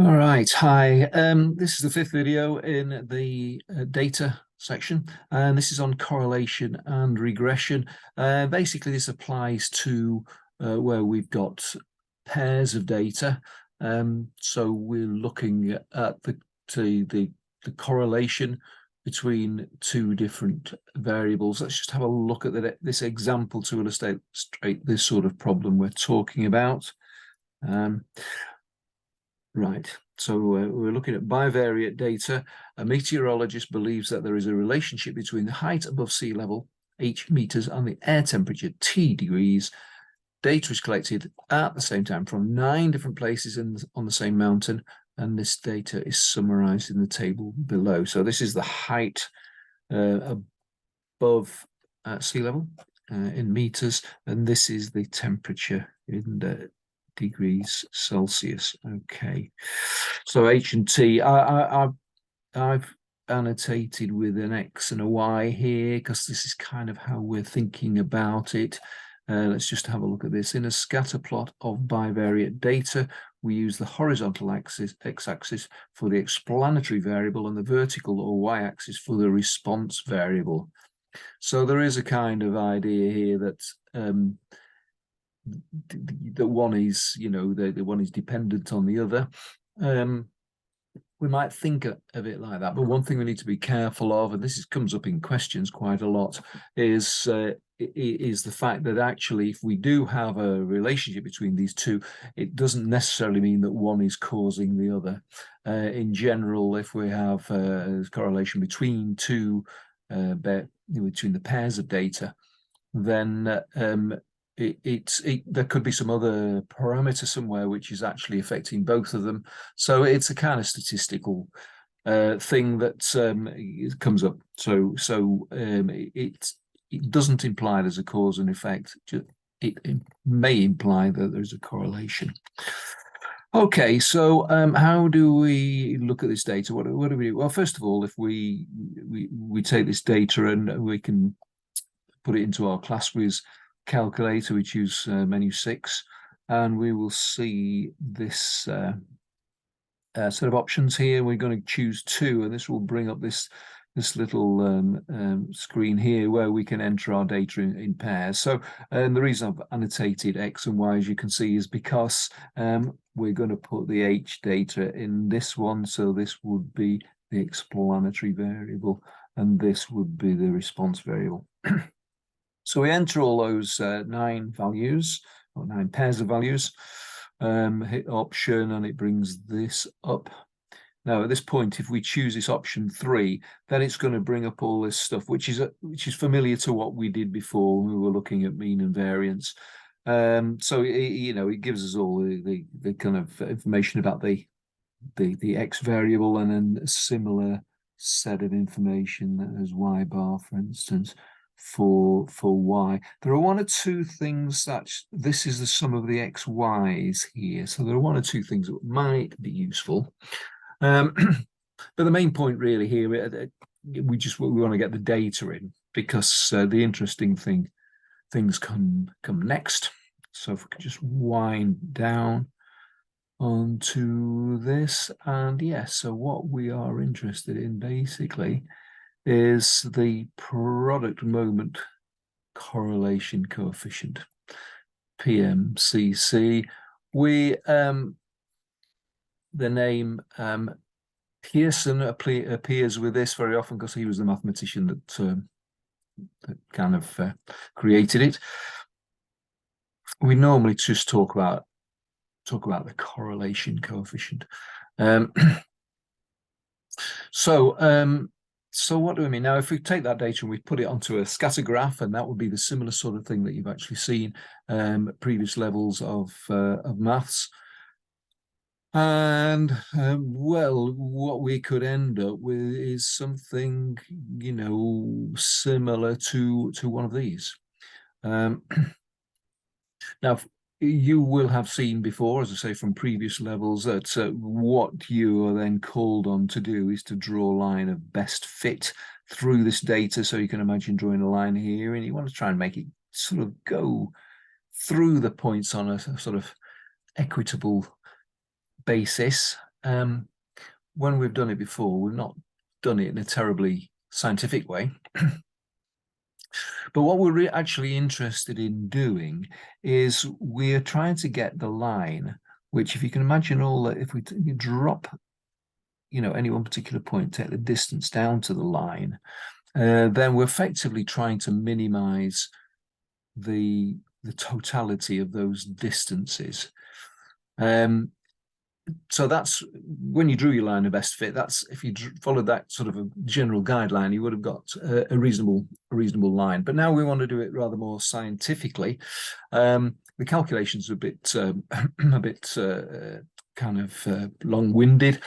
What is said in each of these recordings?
All right, hi. This is the fifth video in the data section, and this is on correlation and regression. Basically, this applies to where we've got pairs of data. So we're looking at the correlation between two different variables. Let's just have a look at this example to illustrate this sort of problem we're talking about. Right, so we're looking at bivariate data. A meteorologist believes that there is a relationship between the height above sea level, h meters, and the air temperature, t degrees. Data is collected at the same time from 9 different places on the same mountain, and this data is summarized in the table below. So this is the height above sea level in meters, and this is the temperature in degrees Celsius. Okay, so H and T. I've annotated with an X and a Y here because this is kind of how we're thinking about it. Let's just have a look at this. In a scatter plot of bivariate data, we use the horizontal axis, x-axis, for the explanatory variable and the vertical or y-axis for the response variable. So there is a kind of idea here that that one is, the one is dependent on the other. We might think of it like that, but one thing we need to be careful of, and comes up in questions quite a lot, is the fact that actually, if we do have a relationship between these two, it doesn't necessarily mean that one is causing the other. In general, if we have a correlation between between the pairs of data, then there could be some other parameter somewhere which is actually affecting both of them. So it's a kind of statistical thing that comes up. So it doesn't imply there's a cause and effect. It may imply that there's a correlation. Okay, so how do we look at this data? What do we do? Well, first of all, if we take this data and we can put it into our ClassWiz calculator, we choose menu 6, and we will see this set of options here. We're going to choose 2, and this will bring up this little screen here where we can enter our data in pairs. So the reason I've annotated X and Y, as you can see, is because we're going to put the H data in this one. So this would be the explanatory variable, and this would be the response variable. So we enter all those 9 values, or 9 pairs of values, hit option, and it brings this up. Now, at this point, if we choose this option 3, then it's going to bring up all this stuff, which is familiar to what we did before when we were looking at mean and variance. So it gives us all the kind of information about the X variable, and then a similar set of information as Y bar, for instance, for Y. There are 1 or 2 things that this is the sum of the X, Ys here. So there are 1 or 2 things that might be useful. But the main point really here, we want to get the data in, because the interesting things come next. So if we could just wind down onto this, and yes, so what we are interested in basically is the product moment correlation coefficient, PMCC. The name Pearson appears with this very often because he was the mathematician that kind of created it. We normally just talk about the correlation coefficient. So what do we mean? Now, if we take that data and we put it onto a scatter graph, and that would be the similar sort of thing that you've actually seen at previous levels of maths. And well, what we could end up with is something, similar to one of these. Now, you will have seen before, as I say, from previous levels, that what you are then called on to do is to draw a line of best fit through this data. So you can imagine drawing a line here, and you want to try and make it sort of go through the points on a sort of equitable basis. when we've done it before, we've not done it in a terribly scientific way. But what we're actually interested in doing is we're trying to get the line, which, if you can imagine all that, if we drop, any one particular point, take the distance down to the line, then we're effectively trying to minimize the totality of those distances. So that's when you drew your line of best fit. That's if you followed that sort of a general guideline, you would have got a reasonable line. But now we want to do it rather more scientifically. The calculations are a bit kind of long-winded.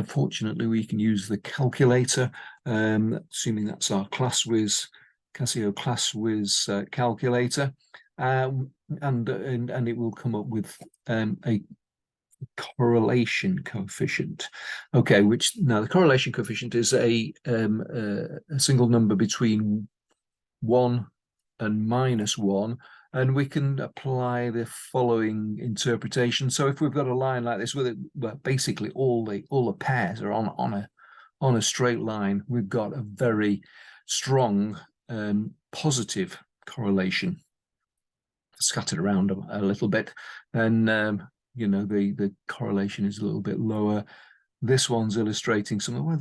Fortunately, we can use the calculator, assuming that's our Casio ClassWiz calculator, and it will come up with a correlation coefficient. Okay, which now the correlation coefficient is a single number between 1 and -1, and we can apply the following interpretation. So if we've got a line like this with it, well, basically all the pairs are on a straight line, we've got a very strong positive correlation. Scattered around a little bit, and the correlation is a little bit lower. This one's illustrating something. Well,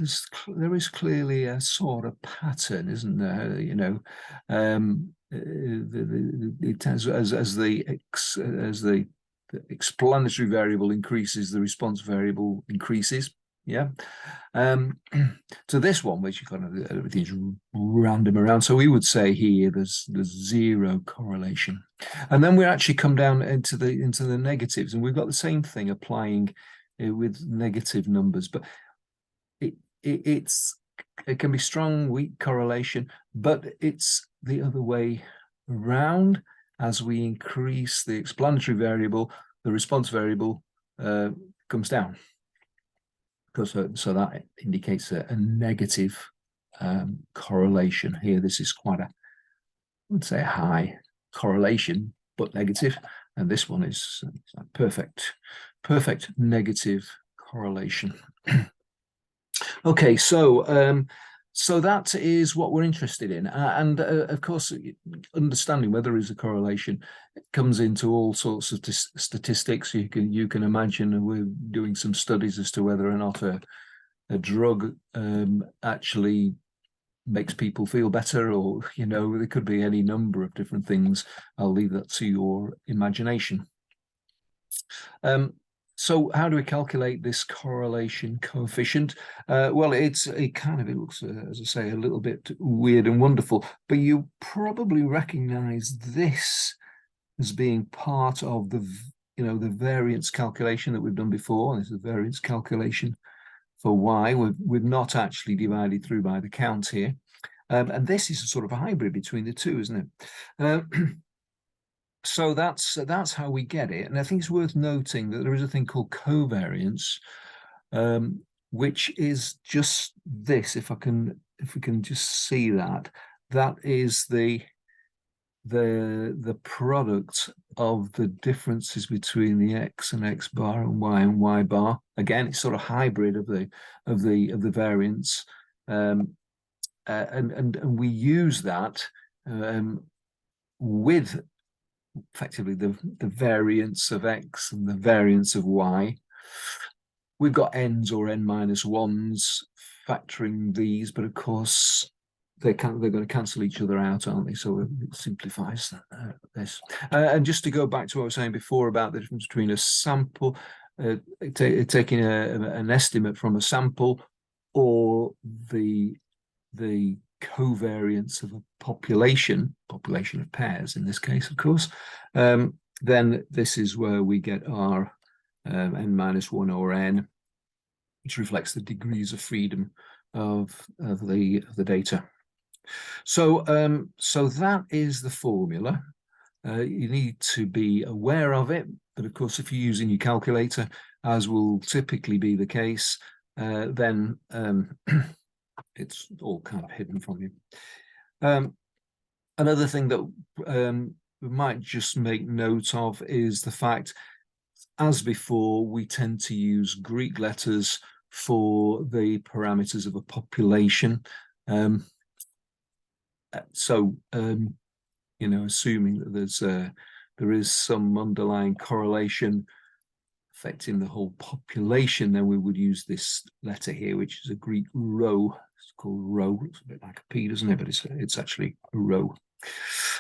there is clearly a sort of pattern, isn't there? As the explanatory variable increases, the response variable increases. Yeah. To this one, which kind of everything's random around. So we would say here there's zero correlation, and then we actually come down into the negatives, and we've got the same thing applying with negative numbers, but it can be strong, weak correlation, but it's the other way around. As we increase the explanatory variable, the response variable comes down. So that indicates a negative correlation here. This is quite I would say, a high correlation, but negative. And this one is perfect negative correlation. Okay, so that is what we're interested in, and of course, understanding whether there is a correlation comes into all sorts of statistics. You can imagine we're doing some studies as to whether or not a drug actually makes people feel better, or there could be any number of different things. I'll leave that to your imagination. So how do we calculate this correlation coefficient? Well, it looks, as I say, a little bit weird and wonderful, but you probably recognize this as being part of the variance calculation that we've done before. This is the variance calculation for y. We've not actually divided through by the count here. And this is a sort of a hybrid between the two, isn't it? So that's how we get it. And I think it's worth noting that there is a thing called covariance, which is just this. If we can just see that is the product of the differences between the x and x bar and y bar. Again, it's sort of hybrid of the variance, and we use that with effectively the variance of x and the variance of y. We've got n's or n-1s factoring these, but of course they're going to cancel each other out, aren't they? So it simplifies this. And just to go back to what I was saying before about the difference between a sample, taking an estimate from a sample, or the covariance of a population of pairs, in this case, of course, then this is where we get our n-1 or n, which reflects the degrees of freedom of the data. So that is the formula. You need to be aware of it, but of course, if you're using your calculator, as will typically be the case, then it's all kind of hidden from you. Another thing that we might just make note of is the fact, as before, we tend to use Greek letters for the parameters of a population. You know, assuming that there is some underlying correlation affecting the whole population, then we would use this letter here, which is a Greek rho. It's called rho. Looks a bit like a P, doesn't it? But it's actually a rho.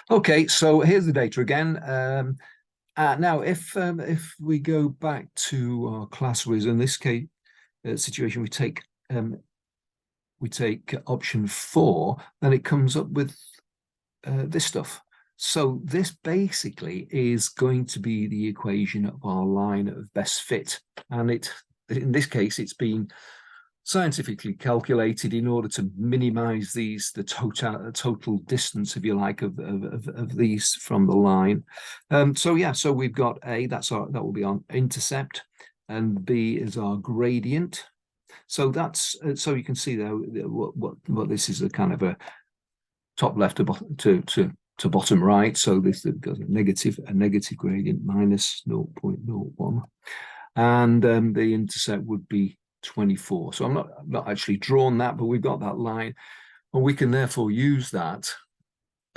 Okay, so here's the data again. Now, if we go back to our class whiz, in this case situation, we take option 4, then it comes up with this stuff. So this basically is going to be the equation of our line of best fit, and in this case it's been scientifically calculated in order to minimize the total distance, if you like, of these from the line. So we've got A, that will be our intercept, and B is our gradient. So that's so you can see there what this is, a kind of a top left to bottom right. So this goes a negative gradient minus 0.01, and the intercept would be 24. So I'm not actually drawn that, but we've got that line, and we can therefore use that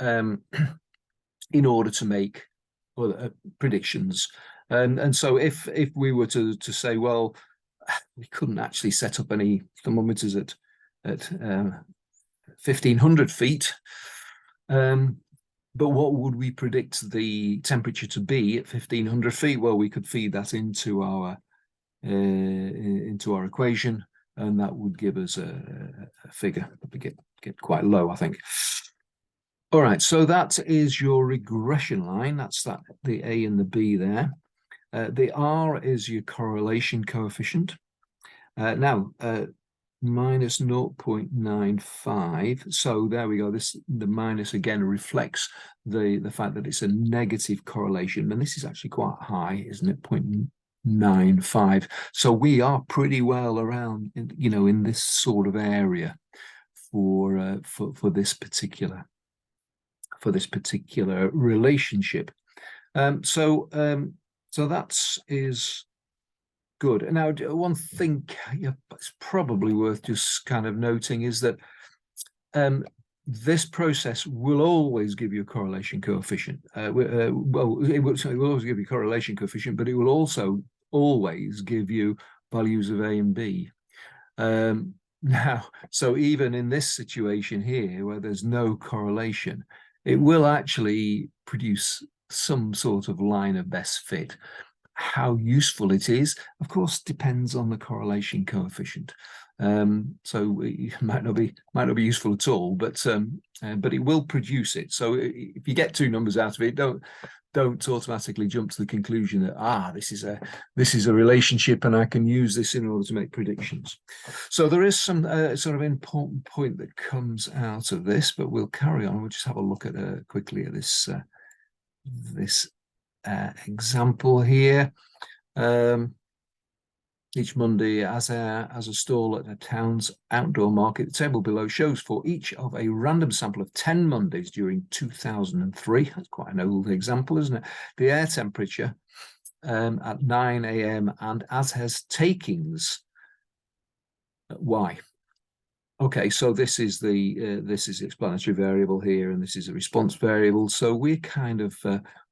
in order to make predictions. And so if we were to say, well, we couldn't actually set up any thermometers at 1,500 feet, but what would we predict the temperature to be at 1,500 feet? Well, we could feed that into our equation, and that would give us a figure. But we get quite low, I think. All right, so that is your regression line. That's the A and the B there. The R is your correlation coefficient. Now, minus 0.95. So there we go. The minus again reflects the fact that it's a negative correlation, and this is actually quite high, isn't it? 0.95. So we are pretty well around, in this sort of area for this particular relationship. So that is good. Now, one thing it's probably worth just kind of noting is that this process will always give you a correlation coefficient. Well, it will always give you a correlation coefficient, but it will also always give you values of A and B. Now, so even in this situation here, where there's no correlation, it will actually produce some sort of line of best fit. How useful it is, of course, depends on the correlation coefficient. So it might not be useful at all, but it will produce it. So if you get 2 numbers out of it, don't automatically jump to the conclusion that this is a relationship and I can use this in order to make predictions. So there is some sort of important point that comes out of this, but we'll carry on. We'll just have a look at quickly at this example here. Each Monday, as a stall at a town's outdoor market, the table below shows for each of a random sample of 10 Mondays during 2003. That's quite an old example, isn't it? The air temperature at 9 a.m. and as has takings at Y. Okay, so this is the explanatory variable here, and this is a response variable. So we're kind of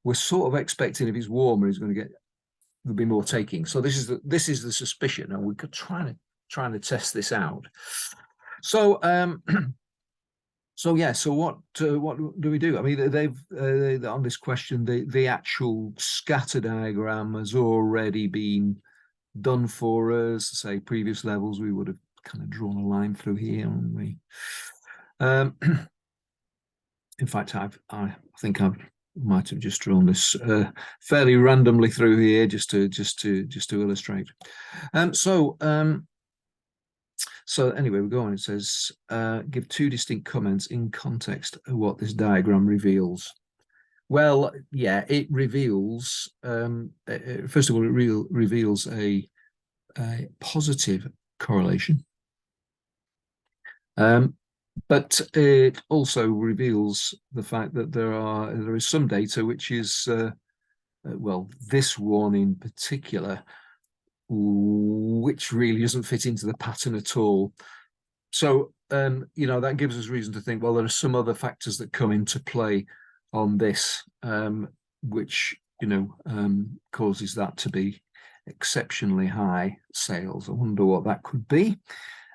we're sort of expecting if it's warmer, he's going to there'll be more taking. So this is the suspicion, and we're trying to test this out. So so what do we do? I mean, they've on this question, the actual scatter diagram has already been done for us. Say previous levels, we would have kind of drawn a line through here, haven't we? In fact, I think I might have just drawn this fairly randomly through here just to illustrate. So anyway, we go on. It says, give 2 distinct comments in context of what this diagram reveals. Well, yeah, it reveals, first of all, it reveals a positive correlation. But it also reveals the fact that there is some data which is well, this one in particular, which really doesn't fit into the pattern at all. So, you know, that gives us reason to think, well, there are some other factors that come into play on this, which, you know, causes that to be exceptionally high sales. I wonder what that could be.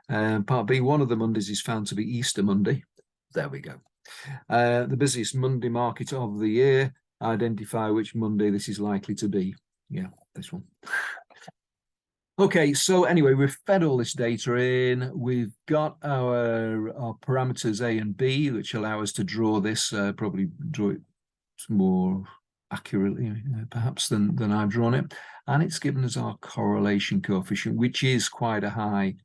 Part B, one of the Mondays is found to be Easter Monday. There we go. The busiest Monday market of the year. Identify which Monday this is likely to be. Yeah, this one. Okay, so anyway, we've fed all this data in. We've got our parameters A and B, which allow us to draw this, probably draw it more accurately, perhaps, than I've drawn it. And it's given us our correlation coefficient, which is quite a high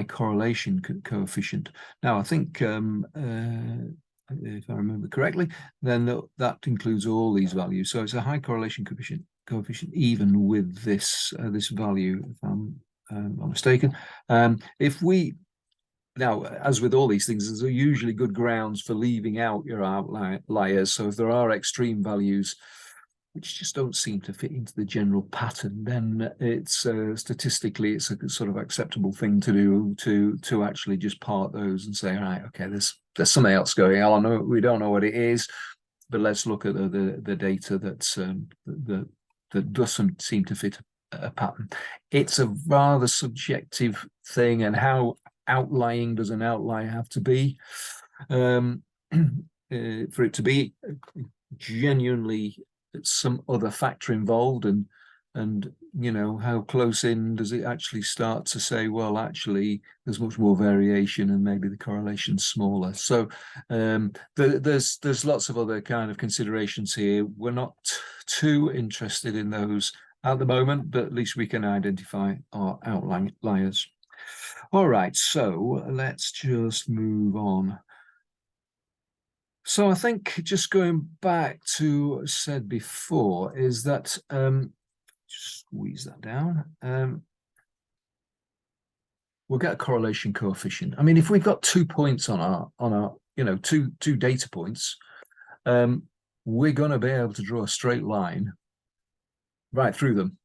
correlation coefficient. Now, I think, if I remember correctly, then that includes all these values. So it's a high correlation coefficient even with this this value, if I'm not mistaken. If we now, as with all these things, there's usually good grounds for leaving out your outliers. So if there are extreme values which just don't seem to fit into the general pattern, then it's statistically it's a sort of acceptable thing to do to actually just part those and say, all right, okay, there's something else going on. We don't know what it is, but let's look at the data that's that doesn't seem to fit a pattern. It's a rather subjective thing, and how outlying does an outlier have to be for it to be genuinely some other factor involved, and you know, how close in does it actually start to say, well, actually there's much more variation and maybe the correlation's smaller. So there's lots of other kind of considerations here. We're not too interested in those at the moment, but at least we can identify our outliers. All right, so let's just move on. So I think just going back to what I said before is that, just squeeze that down. We'll get a correlation coefficient. I mean, if we've got 2 points on our, you know, two data points, we're going to be able to draw a straight line right through them.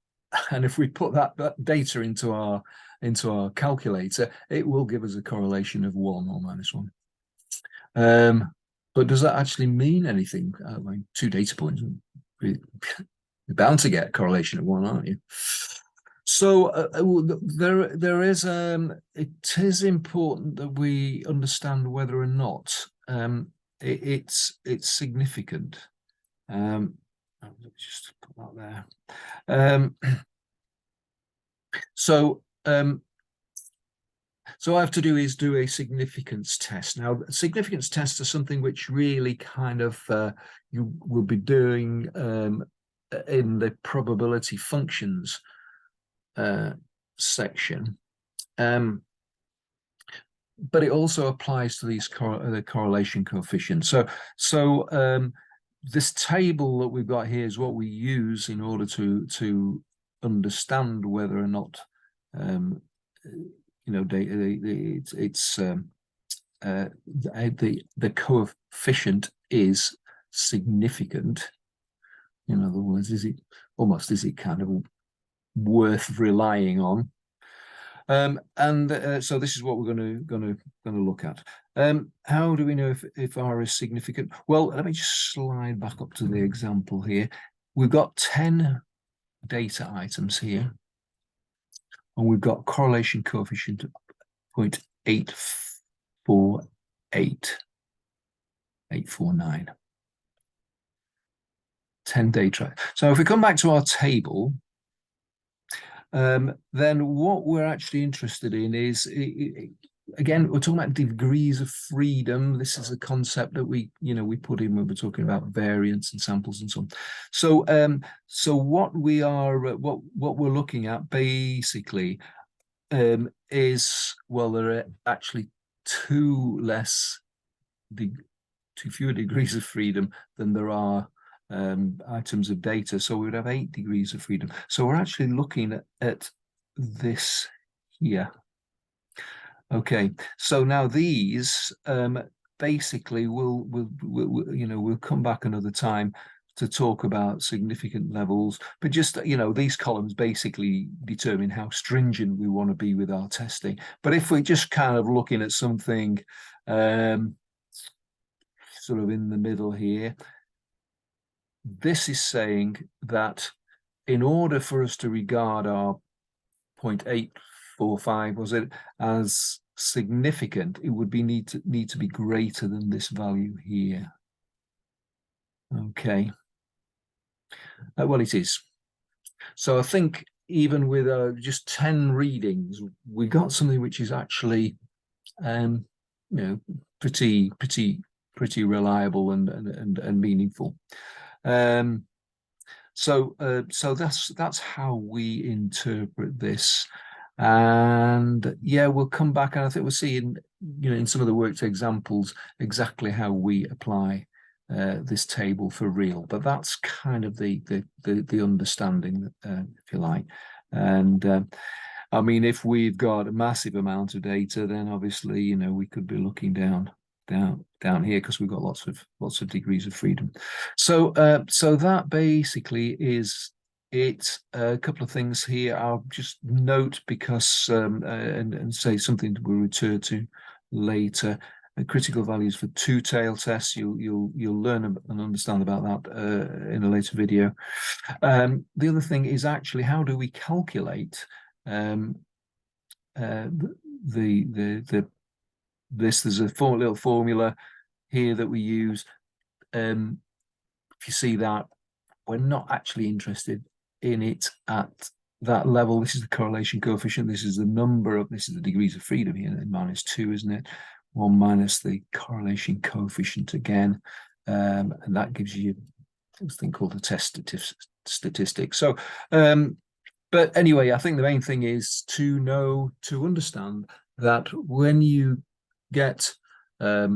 And if we put that data into our calculator, it will give us a correlation of 1 or -1. But does that actually mean anything? Like 2 data points, you're bound to get a correlation of 1, aren't you? So there is it is important that we understand whether or not it's significant. Just put that there. So all I have to do is do a significance test. Now, significance tests are something which really kind of you will be doing in the probability functions section. But it also applies to these the correlation coefficients. So this table that we've got here is what we use in order to understand whether or not you know, the coefficient is significant. In other words, is it kind of worth relying on? So this is what we're going to look at. How do we know if R is significant? Well, let me just slide back up to the example here. We've got 10 data items here, and we've got correlation coefficient of 849. 10 data. So if we come back to our table, then what we're actually interested in is, again, we're talking about degrees of freedom. This is a concept that we put in when we're talking about variance and samples and so on. So what we're looking at basically is, well, there are actually two fewer degrees of freedom than there are items of data. So we would have 8 degrees of freedom. So we're actually looking at this here. Okay, so now these basically we'll come back another time to talk about significant levels, but just, these columns basically determine how stringent we want to be with our testing. But if we're just kind of looking at something sort of in the middle here, this is saying that in order for us to regard our 0.845, was it, as significant, it would be need to be greater than this value here. Okay. Well, it is. So I think even with just 10 readings, we got something which is actually, pretty reliable and meaningful. So that's how we interpret this. And yeah, we'll come back, and I think we'll see in some of the worked examples exactly how we apply this table for real. But that's kind of the understanding, if you like. And I mean, if we've got a massive amount of data, then obviously we could be looking down here, because we've got lots of degrees of freedom. So so that basically is it. A couple of things here I'll just note, because and say something we'll return to later. Critical values for two-tail tests. You'll learn and understand about that in a later video. The other thing is actually, how do we calculate this? There's a little formula here that we use. If you see that, we're not actually interested in it at that level. This is the correlation coefficient. This is the degrees of freedom here, -2, isn't it? 1 minus the correlation coefficient again. And that gives you this thing called the test statistic. So, but anyway, I think the main thing is to understand that when you get a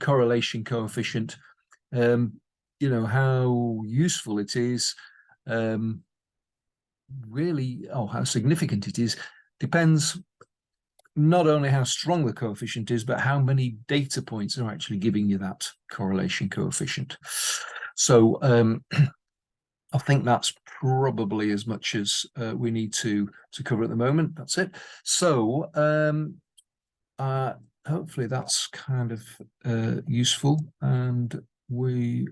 correlation coefficient, how useful it is, really, how significant it is, depends not only how strong the coefficient is, but how many data points are actually giving you that correlation coefficient. So I think that's probably as much as we need to cover at the moment. That's it. So hopefully that's kind of useful, and we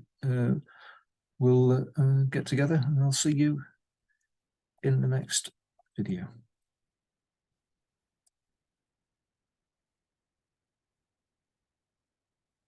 will get together, and I'll see you in the next video.